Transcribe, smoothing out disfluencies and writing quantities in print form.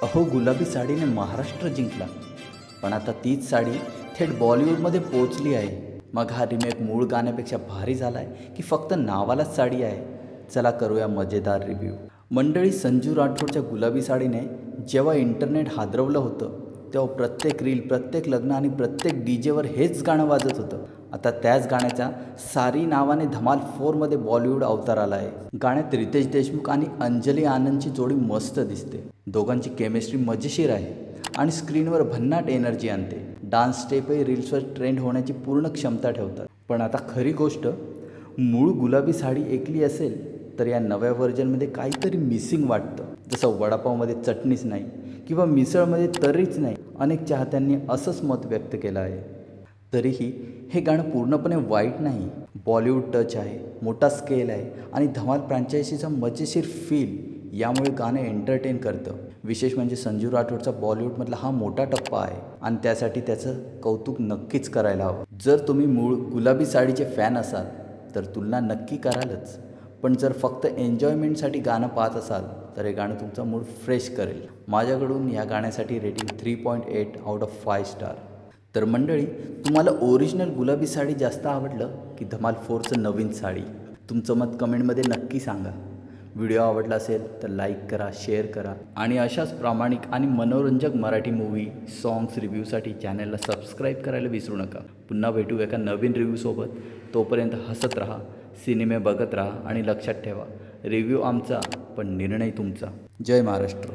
अहो, गुलाबी साडीने महाराष्ट्र जिंकला, पण आता तीच साडी थेट बॉलिवूडमध्ये पोचली आहे. मग हा रिमेक मूळ गाण्यापेक्षा भारी झाला आहे की फक्त नावालाच साडी आहे? चला करूया मजेदार रिव्ह्यू. मंडळी, संजू राठोडच्या गुलाबी साडीने जेव्हा इंटरनेट हादरवलं होतं, तेव्हा प्रत्येक रील, प्रत्येक लग्न आणि प्रत्येक डीजेवर हेच गाणं वाजत होतं. आता त्याच गाण्याचा सारी नावाने धमाल 4मध्ये बॉलिवूड अवतार आला आहे. गाण्यात रितेश देशमुख आणि अंजली आनंदची जोडी मस्त दिसते. दोघांची केमिस्ट्री मजेशीर आहे आणि स्क्रीनवर भन्नाट एनर्जी आणते. डान्स स्टेपही रील्सवर ट्रेंड होण्याची पूर्ण क्षमता ठेवतात. पण आता खरी गोष्ट, मूळ गुलाबी साडी ऐकली असेल तर या नव्या व्हर्जनमध्ये काहीतरी मिसिंग वाटतं. जसं वडापावमध्ये चटणीच नाही किंवा मिसळमध्ये तर्रीच नाही. अनेक चाहत्यांनी असंच मत व्यक्त केलं आहे. तरीही हे गाणं पूर्णपणे वाईट नाही. बॉलिवूड टच आहे, मोठा स्केल आहे आणि धमाल फ्रँचायझीचा मजेशीर फील, यामुळे गाणं एंटरटेन करतं. विशेष म्हणजे संजू राठोडचा बॉलिवूडमधला हा मोठा टप्पा आहे आणि त्यासाठी त्याचं कौतुक नक्कीच करायला हवं. जर तुम्ही मूळ गुलाबी साडीचे फॅन असाल तर तुलना नक्की करालच, पण जर फक्त एन्जॉयमेंटसाठी गाणं पाहत असाल तर हे गाणं तुमचा मूड फ्रेश करेल. माझ्याकडून या गाण्यासाठी रेटिंग 3.8 आउट ऑफ 5 स्टार. तर मंडळी, तुम्हाला ओरिजिनल गुलाबी साडी जास्त आवडलं की धमाल 4चं नवीन साडी? तुमचं मत कमेंटमध्ये नक्की सांगा. व्हिडिओ आवडला असेल तर लाईक करा, शेअर करा आणि अशाच प्रामाणिक आणि मनोरंजक मराठी मूव्ही, सॉंग्स रिव्ह्यूसाठी चॅनलला सबस्क्राईब करायला विसरू नका. पुन्हा भेटू एका नवीन रिव्ह्यूसोबत. तोपर्यंत हसत राहा, सिनेमे बघत राहा आणि लक्षात ठेवा, रिव्ह्यू आमचा पण निर्णय तुमचा. जय महाराष्ट्र.